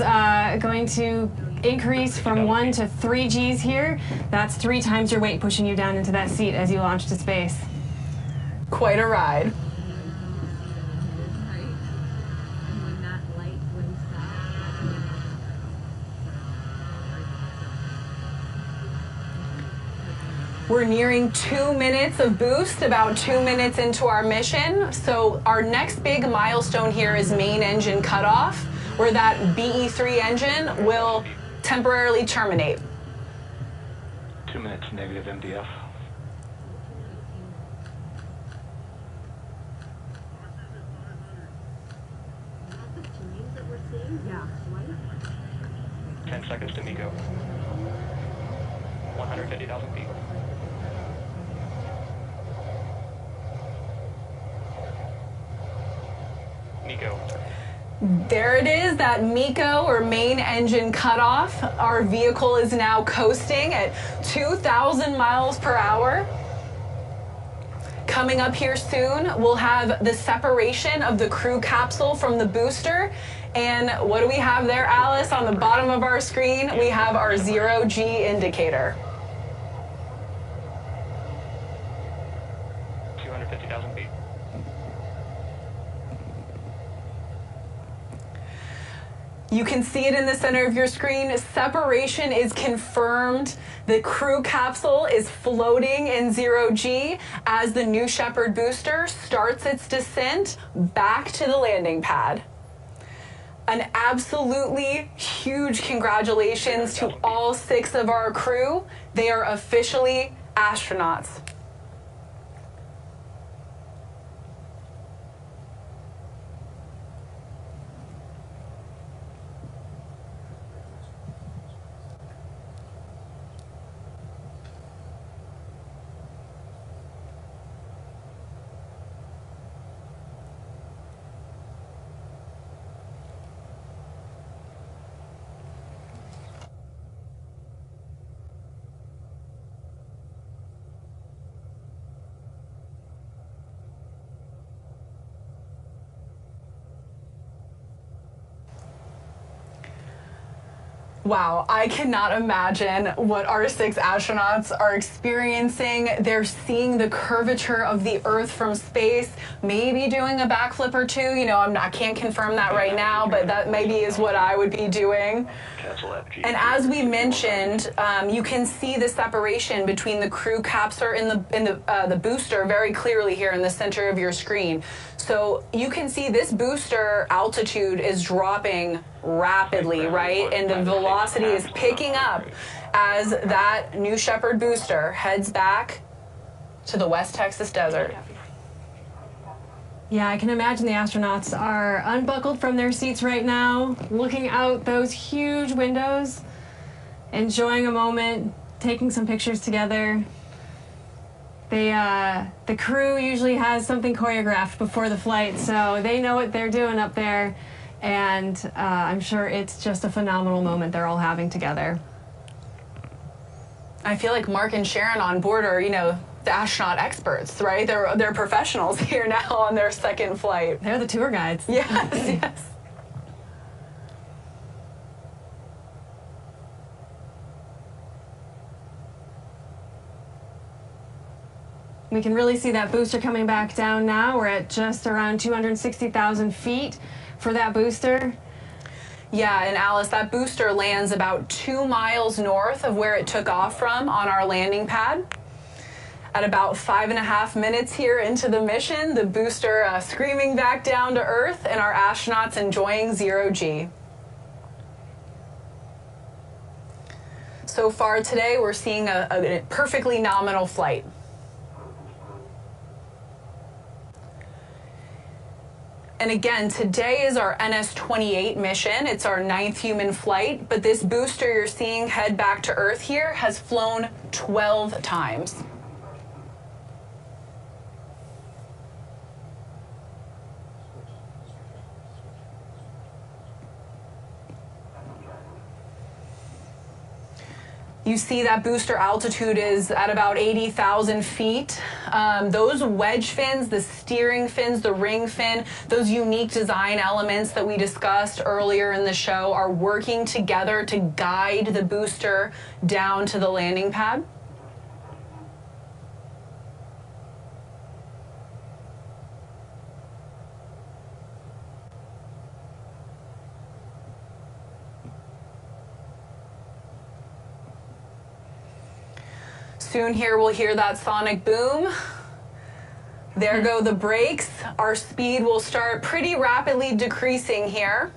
is going to increase from 1 to 3 Gs here. That's 3 times your weight pushing you down into that seat as you launch to space. Quite a ride. We're nearing 2 minutes of boost, about 2 minutes into our mission. So our next big milestone here is main engine cutoff, where that BE3 engine will temporarily terminate. 2 minutes negative MDF. Yeah. 10 seconds to MECO. 150,000 feet. MECO. There it is, that MECO, or main engine cutoff. Our vehicle is now coasting at 2,000 miles per hour. Coming up here soon, we'll have the separation of the crew capsule from the booster. And what do we have there, Alice? On the bottom of our screen, we have our 0G indicator. 250,000 feet. You can see it in the center of your screen. Separation is confirmed. The crew capsule is floating in 0G as the New Shepard booster starts its descent back to the landing pad. An absolutely huge congratulations to all 6 of our crew. They are officially astronauts. Wow, I cannot imagine what our 6 astronauts are experiencing. They're seeing the curvature of the Earth from space, maybe doing a backflip or 2. You know, I can't confirm that right now, but that maybe is what I would be doing. And as we mentioned, you can see the separation between the crew capsule and the booster very clearly here in the center of your screen. So you can see this booster altitude is dropping rapidly, right? And the velocity is picking up as that New Shepard booster heads back to the West Texas desert. Yeah, I can imagine the astronauts are unbuckled from their seats right now, looking out those huge windows, enjoying a moment, taking some pictures together. The crew usually has something choreographed before the flight, so they know what they're doing up there, and I'm sure it's just a phenomenal moment they're all having together. I feel like Mark and Sharon on board are, you know, the astronaut experts, right? They're professionals here now on their second flight. They're the tour guides. Yes, yes. We can really see that booster coming back down now. We're at just around 260,000 feet for that booster. Yeah, and Alice, that booster lands about 2 miles north of where it took off from on our landing pad. At about 5.5 minutes here into the mission, the booster screaming back down to Earth, and our astronauts enjoying 0G. So far today, we're seeing a perfectly nominal flight. And again, today is our NS-28 mission. It's our 9th human flight, but this booster you're seeing head back to Earth here has flown 12 times. You see that booster altitude is at about 80,000 feet. Those wedge fins, the steering fins, the ring fin, those unique design elements that we discussed earlier in the show are working together to guide the booster down to the landing pad. Soon here we'll hear that sonic boom. There go the brakes. Our speed will start pretty rapidly decreasing here.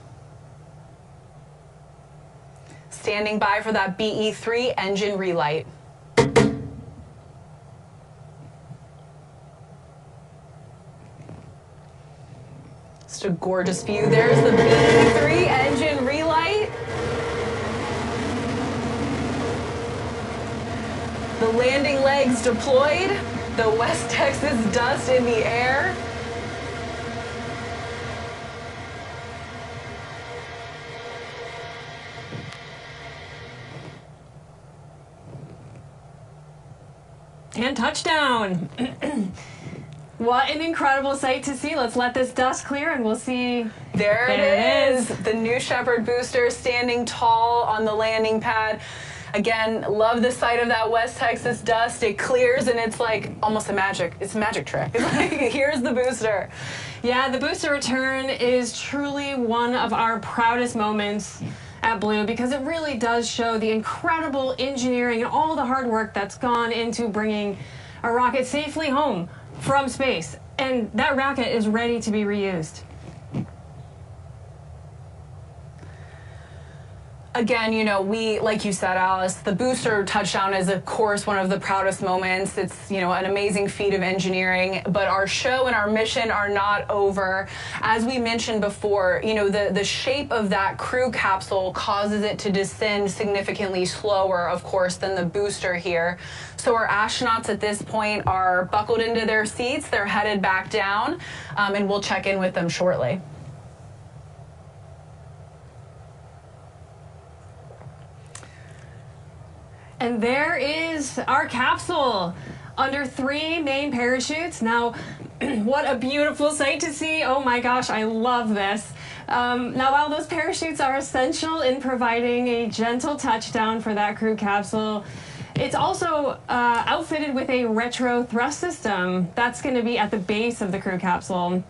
Standing by for that BE3 engine relight. Just a gorgeous view. There's the BE3 engine relight. The landing legs deployed, the West Texas dust in the air. And touchdown. What an incredible sight to see. Let's let this dust clear and we'll see. There it is. The New Shepard booster standing tall on the landing pad. Again, love the sight of that West Texas dust. It clears and it's like almost a magic trick. It's like, here's the booster. Yeah, the booster return is truly one of our proudest moments at Blue because it really does show the incredible engineering and all the hard work that's gone into bringing a rocket safely home from space. And that rocket is ready to be reused. Again, you know, like you said, Alice, the booster touchdown is, of course, one of the proudest moments. It's, you know, an amazing feat of engineering, but our show and our mission are not over. As we mentioned before, you know, the shape of that crew capsule causes it to descend significantly slower, of course, than the booster here. So our astronauts at this point are buckled into their seats. They're headed back down, and we'll check in with them shortly. And there is our capsule under 3 main parachutes. Now, what a beautiful sight to see. Oh my gosh, I love this. Now, while those parachutes are essential in providing a gentle touchdown for that crew capsule, it's also outfitted with a retro thrust system. That's going to be at the base of the crew capsule.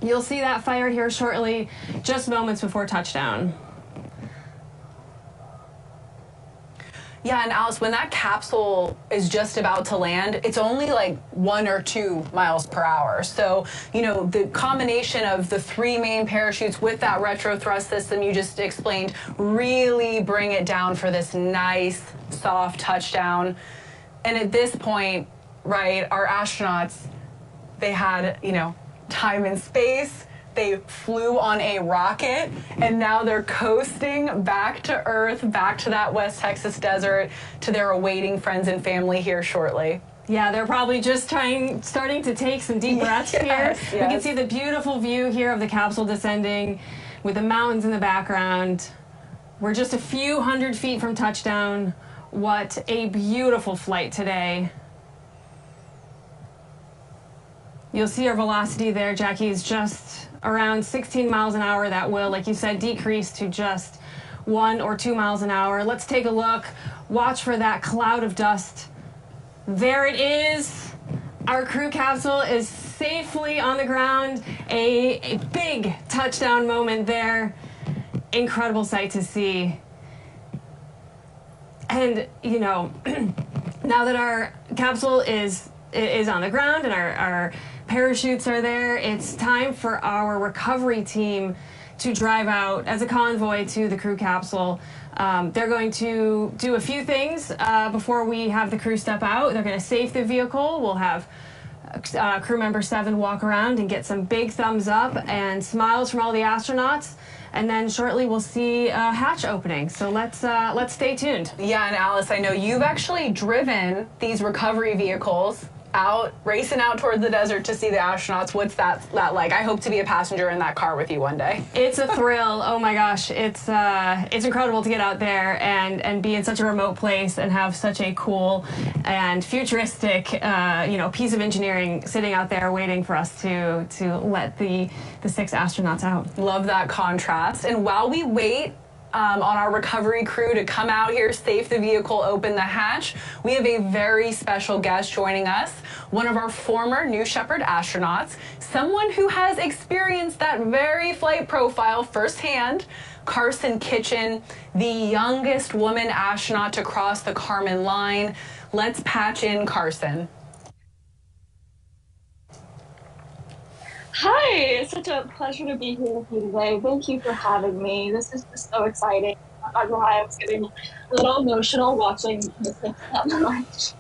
You'll see that fire here shortly, just moments before touchdown. Yeah, and Alice, when that capsule is just about to land, it's only like 1 or 2 miles per hour. So, you know, the combination of the 3 main parachutes with that retro thrust system you just explained really bring it down for this nice, soft touchdown. And at this point, right, our astronauts, they had, you know, time and space. They flew on a rocket, and now they're coasting back to Earth, back to that West Texas desert, to their awaiting friends and family here shortly. Yeah, they're probably just starting to take some deep breaths here. Yes. We can see the beautiful view here of the capsule descending with the mountains in the background. We're just a few hundred feet from touchdown. What a beautiful flight today. You'll see our velocity there, Jackie, is just around 16 miles an hour. That will, like you said, decrease to just 1 or 2 miles an hour. Let's take a look. Watch for that cloud of dust. There it is. Our crew capsule is safely on the ground. A big touchdown moment there. Incredible sight to see. And, you know, now that our capsule is on the ground and our parachutes are there, it's time for our recovery team to drive out as a convoy to the crew capsule. They're going to do a few things before we have the crew step out. They're going to safe the vehicle. We'll have crew member 7 walk around and get some big thumbs up and smiles from all the astronauts. And then shortly we'll see a hatch opening. So let's stay tuned. Yeah, and Alice, I know you've actually driven these recovery vehicles out, racing out towards the desert to see the astronauts. What's that like? I hope to be a passenger in that car with you one day. It's a thrill. Oh my gosh, it's incredible to get out there and be in such a remote place and have such a cool and futuristic piece of engineering sitting out there waiting for us to let the 6 astronauts out. Love that contrast. And while we wait on our recovery crew to come out here, safe the vehicle, open the hatch, we have a very special guest joining us, one of our former New Shepard astronauts, someone who has experienced that very flight profile firsthand, Carson Kitchen, the youngest woman astronaut to cross the Kármán line. Let's patch in Carson. Hi, it's such a pleasure to be here with you today. Thank you for having me. This is just so exciting. I'm not gonna lie, I was getting a little emotional watching this that much.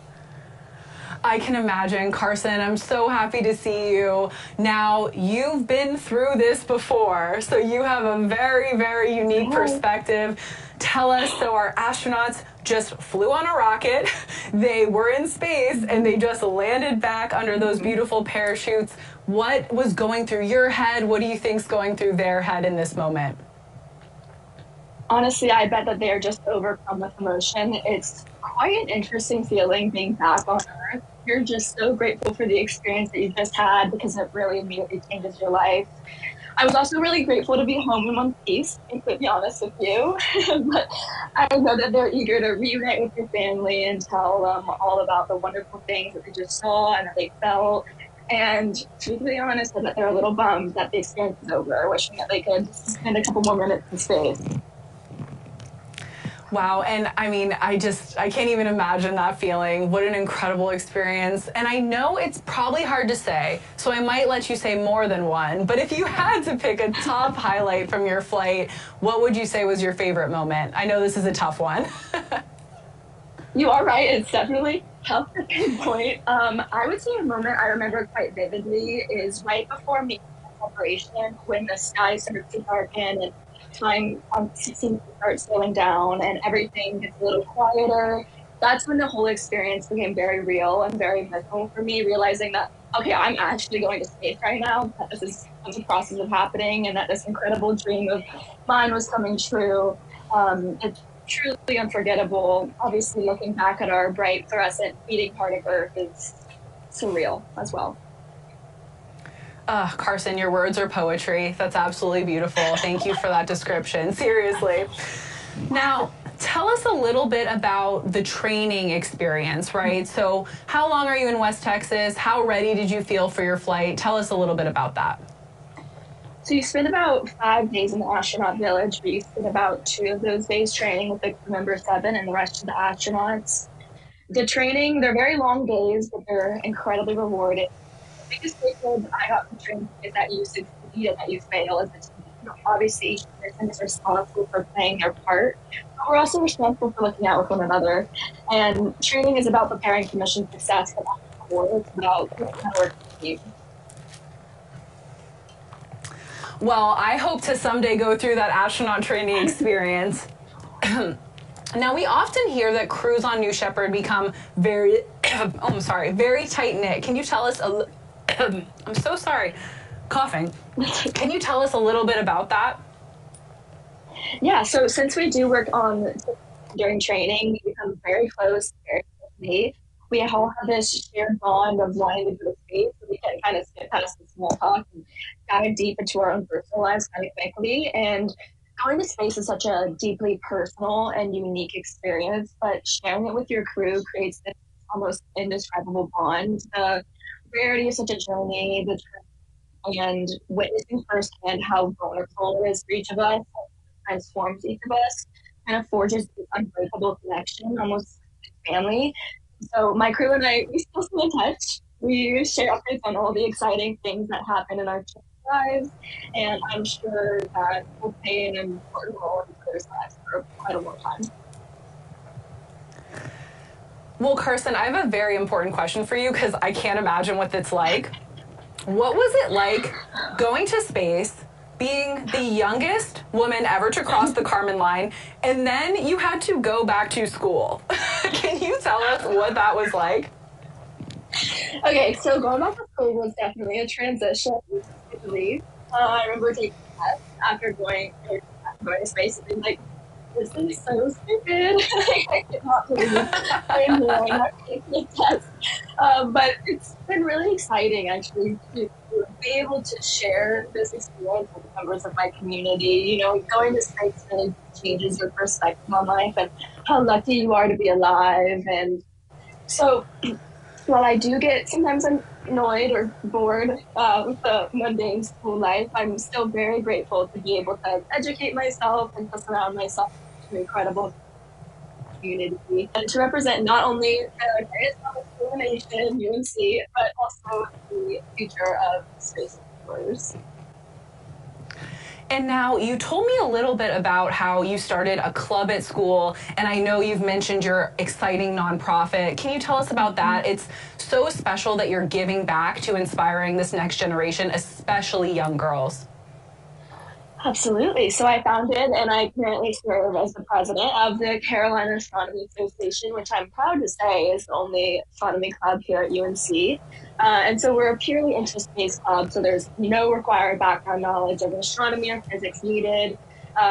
I can imagine, Carson. I'm so happy to see you. Now, you've been through this before, so you have a very, very unique perspective. Tell us, so our astronauts just flew on a rocket, they were in space, and they just landed back under those beautiful parachutes. What was going through your head? What do you think's going through their head in this moment? Honestly, I bet that they're just overcome with emotion. It's quite an interesting feeling being back on Earth. You're just so grateful for the experience that you just had because it really immediately changes your life. I was also really grateful to be home in one piece, and to be honest with you. But I know that they're eager to reunite with your family and tell them all about the wonderful things that they just saw and that they felt. And to be honest, I bet they're a little bummed that the experience is over, wishing that they could spend a couple more minutes in space. Wow, and I mean, I can't even imagine that feeling. What an incredible experience. And I know it's probably hard to say, so I might let you say more than one, but if you had to pick a top highlight from your flight, what would you say was your favorite moment? I know this is a tough one. You are right, it's definitely tough to pinpoint. I would say a moment I remember quite vividly is right before making the separation, when the sky starts to darken and time seems to start slowing down and everything gets a little quieter. That's when the whole experience became very real and very visceral for me, realizing that, okay, I'm actually going to space right now, that this is the process of happening and that this incredible dream of mine was coming true. It's truly unforgettable. Obviously, looking back at our bright fluorescent beating heart of Earth is surreal as well. Carson, your words are poetry. That's absolutely beautiful. Thank you for that description. Seriously. Now, tell us a little bit about the training experience, right? So how long are you in West Texas? How ready did you feel for your flight? Tell us a little bit about that. So you spend about 5 days in the astronaut village, but you spend about 2 of those days training with the crew member 7 and the rest of the astronauts. The training, they're very long days, but they're incredibly rewarding. The biggest takeaway I got from training is that you succeed and that you fail as a team. Obviously, each person is responsible for playing their part, but we're also responsible for looking out with one another. And training is about preparing for mission success, but at the core, it's about working team. Well, I hope to someday go through that astronaut training experience. Now, we often hear that crews on New Shepard become very tight-knit. Can you tell us I'm so sorry, coughing. Can you tell us a little bit about that? Yeah, so since we do work on during training, we become very close, very close. We all have this shared bond of wanting to go to space, so we can kind of skip past the small talk and dive deep into our own personal lives kind of quickly. And going to space is such a deeply personal and unique experience, but sharing it with your crew creates this almost indescribable bond. The rarity of such a journey, and witnessing firsthand how vulnerable it is for each of us, transforms each of us, kind of forges this unbreakable connection, almost like family. So my crew and I, we still stay in touch. We share updates on all the exciting things that happen in our lives, and I'm sure that will play an important role in each other's lives for quite a long time. Well, Carson, I have a very important question for you because I can't imagine what it's like. What was it like going to space, being the youngest woman ever to cross the Kármán line, and then you had to go back to school? Can you tell us what that was like? Okay, so going back to school was definitely a transition, to say the least. I remember taking a test after going to space and being like, this is so stupid. Like, I cannot believe I'm going not taking a test. But it's been really exciting actually to be able to share this experience with members of my community. You know, going to space really changes your perspective on life and how lucky you are to be alive. And so while I do get sometimes annoyed or bored with the mundane school life, I'm still very grateful to be able to educate myself and to surround myself with an incredible community and to represent not only the greatest public school in the nation, UNC, but also the future of space explorers. And now you told me a little bit about how you started a club at school, and I know you've mentioned your exciting nonprofit. Can you tell us about that? It's so special that you're giving back to inspiring this next generation, especially young girls. Absolutely. So I founded and I currently serve as the president of the Carolina Astronomy Association, which I'm proud to say is the only astronomy club here at UNC. And so we're a purely interest-based club, so there's no required background knowledge of astronomy or physics needed.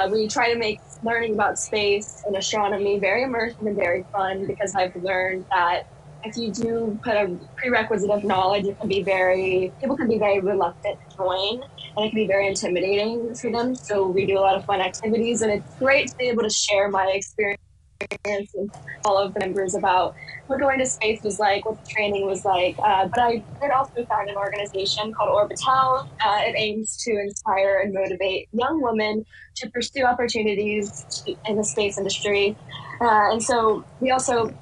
We try to make learning about space and astronomy very immersive and very fun because I've learned that if you do put a prerequisite of knowledge, people can be very reluctant to join and it can be very intimidating for them. So we do a lot of fun activities, and it's great to be able to share my experience with all of the members about what going to space was like, what the training was like. But I did also found an organization called Orbital. It aims to inspire and motivate young women to pursue opportunities in the space industry. And so we also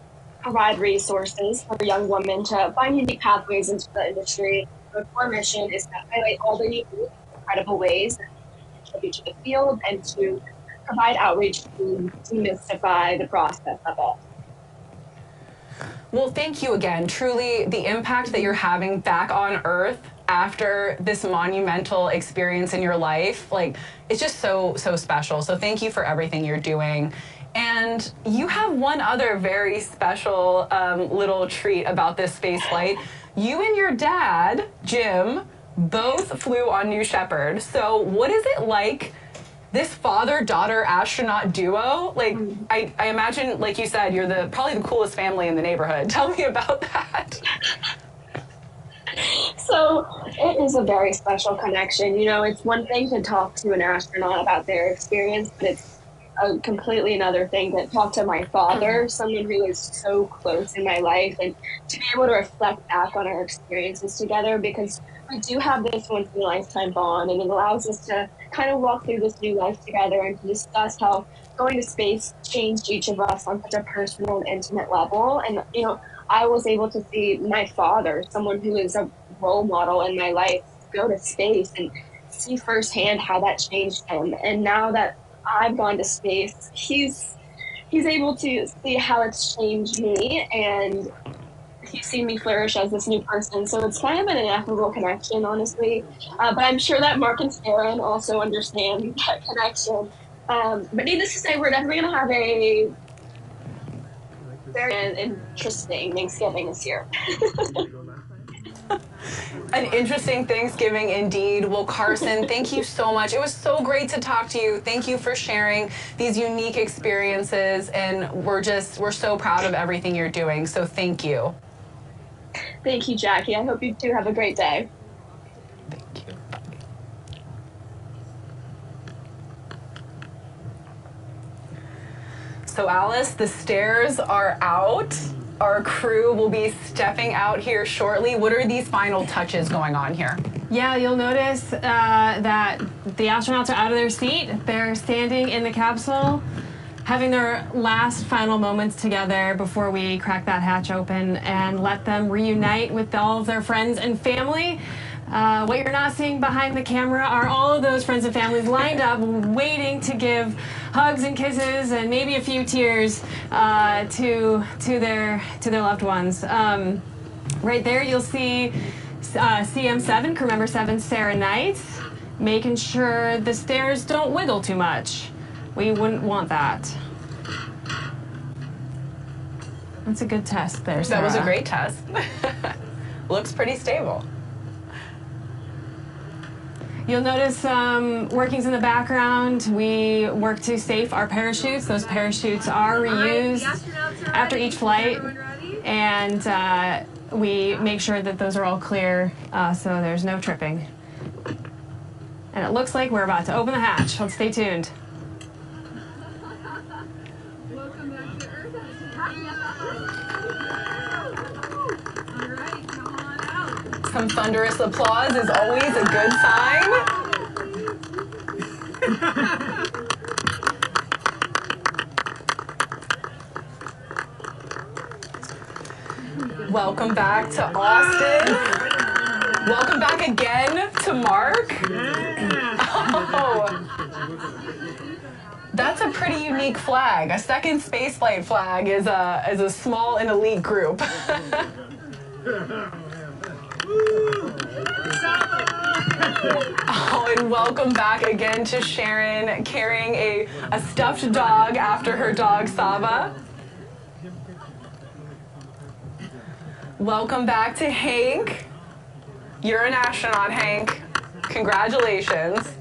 provide resources for young women to find unique pathways into the industry. The core mission is to highlight all the unique, incredible ways that contribute to the field and to provide outreach to demystify the process of it. Well, thank you again. Truly, the impact that you're having back on Earth after this monumental experience in your life, like, it's just so special. So thank you for everything you're doing. And you have one other very special little treat about this space flight. You and your dad, Jim, both flew on New Shepard. So what is it like, this father-daughter astronaut duo? Like, I imagine, like you said, you're probably the coolest family in the neighborhood. Tell me about that. So it is a very special connection. You know, it's one thing to talk to an astronaut about their experience, but it's a completely another thing to talk to my father, someone who is so close in my life, and to be able to reflect back on our experiences together, because we do have this once in a lifetime bond, and it allows us to kind of walk through this new life together and to discuss how going to space changed each of us on such a personal and intimate level. And, you know, I was able to see my father, someone who is a role model in my life, go to space and see firsthand how that changed him. And now that I've gone to space, he's able to see how it's changed me, and he's seen me flourish as this new person. So it's kind of an ineffable connection, honestly. But I'm sure that Mark and Aaron also understand that connection. But needless to say, we're definitely going to have a very interesting Thanksgiving this year. An interesting Thanksgiving indeed. Well, Carson, thank you so much. It was so great to talk to you. Thank you for sharing these unique experiences, and we're so proud of everything you're doing. So thank you. Thank you, Jackie. I hope you too have a great day. Thank you. So Alice, the stairs are out. Our crew will be stepping out here shortly. What are these final touches going on here? Yeah, you'll notice that the astronauts are out of their seat. They're standing in the capsule, having their last final moments together before we crack that hatch open and let them reunite with all of their friends and family. What you're not seeing behind the camera are all of those friends and families lined up waiting to give hugs and kisses and maybe a few tears to their loved ones. Right there you'll see CM7, crew member 7, Sarah Knight, making sure the stairs don't wiggle too much. We wouldn't want that. That's a good test there, Sarah. That was a great test. looks pretty stable. You'll notice workings in the background. We work to safe our parachutes. Those parachutes are reused after each flight, and we make sure that those are all clear so there's no tripping. And it looks like we're about to open the hatch. Let's stay tuned. Welcome back to Earth. All right, come on out. Some thunderous applause is always a good sign. Welcome back to Austin. Welcome back again to Mark. Oh, that's a pretty unique flag. A second spaceflight flag is a small and elite group. Oh, and welcome back again to Sharon carrying a stuffed dog after her dog Saba. Welcome back to Hank. You're an astronaut, Hank. Congratulations.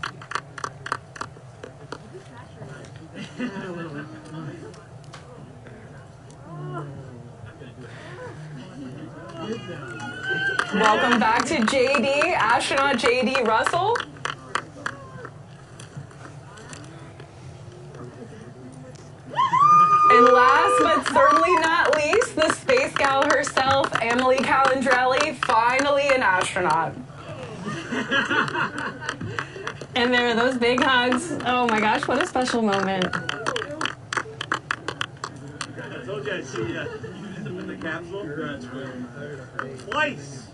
Welcome back to JD, astronaut JD Russell. And last but certainly not least, the space gal herself, Emily Calandrelli, finally an astronaut. And there are those big hugs. Oh my gosh, what a special moment. I told you I'd see you in the capsule. Twice.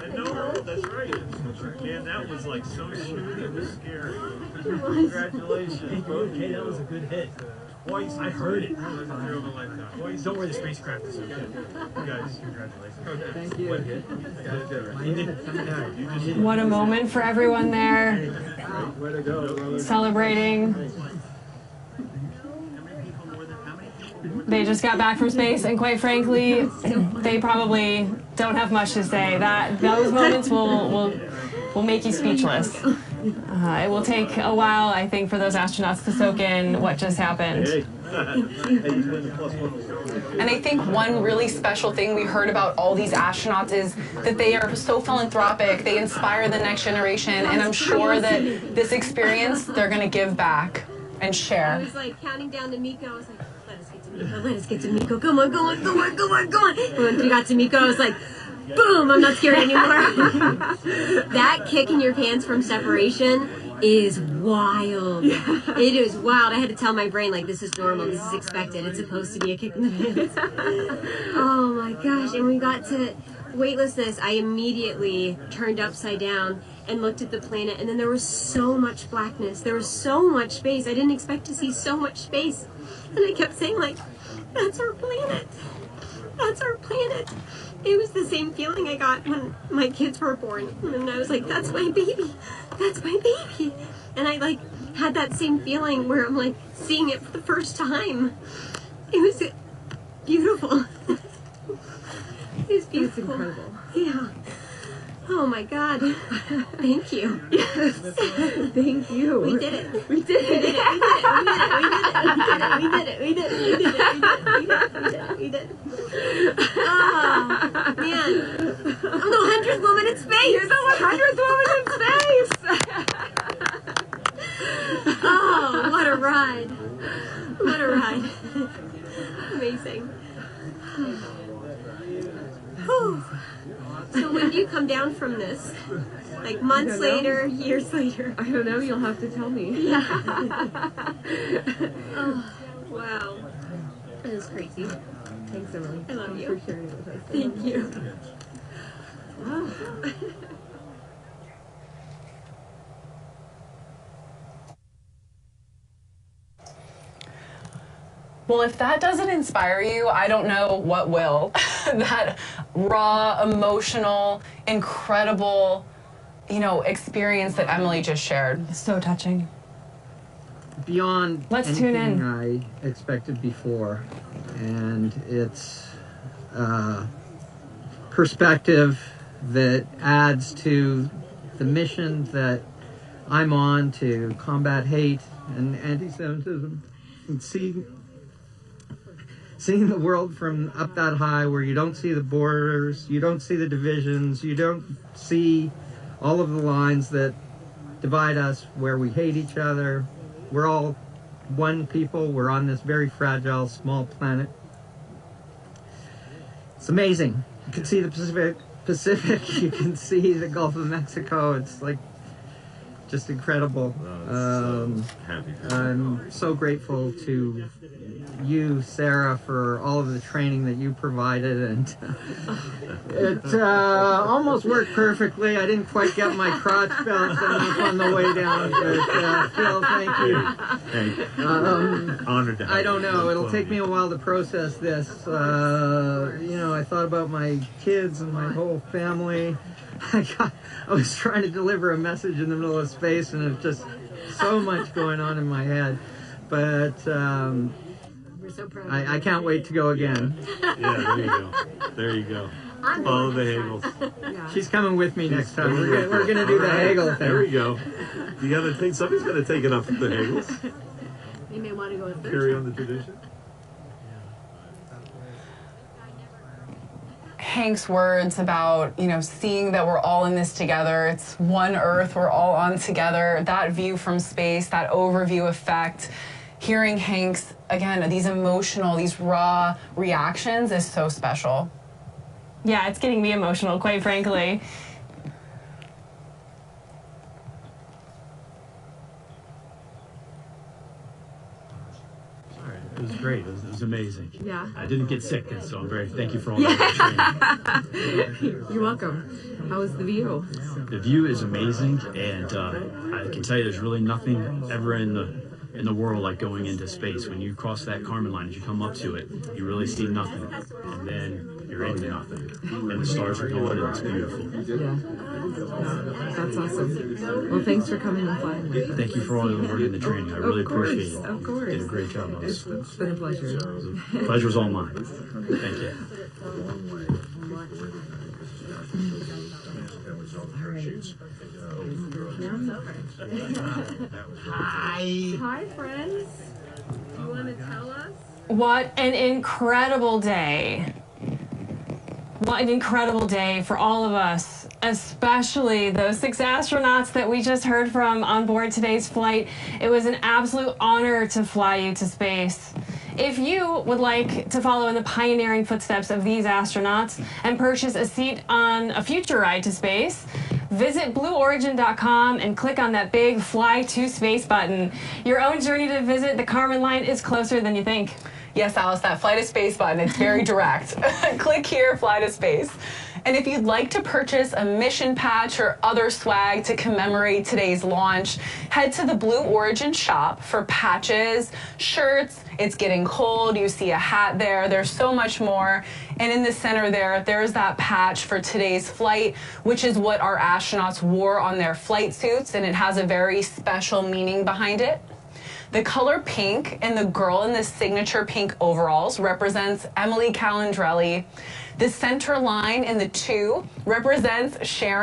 And no, that's right. Man, that was like so smooth. It was scary. Congratulations. Okay, that was a good hit. Twice. I heard it. Twice. Don't worry, the spacecraft is okay. You guys, congratulations. Thank you. What a moment for everyone there, Way to go. celebrating. They just got back from space, and quite frankly, they probably don't have much to say. Those moments will make you speechless. It will take a while, I think, for those astronauts to soak in what just happened. And I think one really special thing we heard about all these astronauts is that they are so philanthropic, they inspire the next generation, and I'm sure that this experience they're going to give back and I share. was like counting down to Miko. I was like, let us get to Miko. Come on, go on, go on, go on, go on. And when we got to Miko, I was like, boom, I'm not scared anymore. That kick in your pants from separation is wild. It is wild. I had to tell my brain, like, this is normal, this is expected. It's supposed to be a kick in the pants. Oh my gosh. And we got to weightlessness. I immediately turned upside down and looked at the planet, and then there was so much blackness. There was so much space. I didn't expect to see so much space. And I kept saying, like, that's our planet. That's our planet. It was the same feeling I got when my kids were born. And I was like, that's my baby. That's my baby. And I, like, had that same feeling where I'm, like, seeing it for the first time. It was beautiful. It was beautiful. It's incredible. Yeah. Oh my God. Thank you. Yes. Thank you. We did it. We did it. We did it. We did it. We did it. We did it. We did it. We did it. We did it. Oh, man. I'm the 100th woman in space. You're the 100th woman in space. Oh, what a ride. What a ride. Amazing. Whew. So when do you come down from this? Like months later, years later? I don't know, you'll have to tell me. Yeah. Oh, wow. That is crazy. Thanks, Emily. I love you. For sharing it with us. Thank you. Wow. Well, if that doesn't inspire you, I don't know what will. That raw, emotional, incredible, experience that Emily just shared. So touching. Beyond Let's tune anything in. I expected before, and it's perspective that adds to the mission that I'm on to combat hate and anti-Semitism, and seeing the world from up that high, where you don't see the borders, you don't see the divisions, you don't see all of the lines that divide us, where we hate each other. We're all one people. We're on this very fragile, small planet. It's amazing. You can see the Pacific. You can see the Gulf of Mexico. It's like just incredible. I'm so grateful to you, Sarah, for all of the training that you provided, and it almost worked perfectly. I didn't quite get my crotch belt enough on the way down, but Phil, thank you. Honored to have I don't you. know. It'll take me a while to process this. I thought about my kids and my whole family. I was trying to deliver a message in the middle of space, and there's just so much going on in my head. But We're so proud. I can't wait to go again. Yeah, there you go. There you go. Follow the Hagels. Yeah. She's coming with me next time. We're gonna do the Hagel thing. There we go. You gotta think somebody's gonna take it up with the Hagels. You may want to go a third Carry time. on the tradition. Hank's words about, seeing that we're all in this together. It's one Earth, we're all on together. That view from space, that overview effect, hearing Hank's, again, these emotional, these raw reactions is so special. Yeah, it's getting me emotional, quite frankly. It was great. It was amazing. Yeah. I didn't get sick, so I'm very thank you for all that training. You're welcome. How was the view? The view is amazing, and I can tell you, there's really nothing ever in the world like going into space. When you cross that Kármán line, as you come up to it, you really see nothing, and then you're into nothing, and the stars are going, and it's beautiful. Yeah. That's awesome. Well, thanks for coming and flying with us. Thank you for all the work and the training. I really Of course, appreciate it. of course. You did a great job on this. It's been a pleasure. The pleasure's all mine. Thank you. Hi, friends. You want to tell us? What an incredible day. What an incredible day for all of us, especially those 6 astronauts that we just heard from on board today's flight. It was an absolute honor to fly you to space. If you would like to follow in the pioneering footsteps of these astronauts and purchase a seat on a future ride to space, visit blueorigin.com and click on that big Fly to Space button. Your own journey to visit the Kármán line is closer than you think. Yes, Alice, that fly to space button, it's very direct. Click here, fly to space. And if you'd like to purchase a mission patch or other swag to commemorate today's launch, head to the Blue Origin shop for patches, shirts. It's getting cold. You see a hat there. There's so much more. And in the center there's that patch for today's flight, which is what our astronauts wore on their flight suits, and it has a very special meaning behind it. The color pink and the girl in the signature pink overalls represents Emily Calandrelli. The center line in the 2 represents Sharon.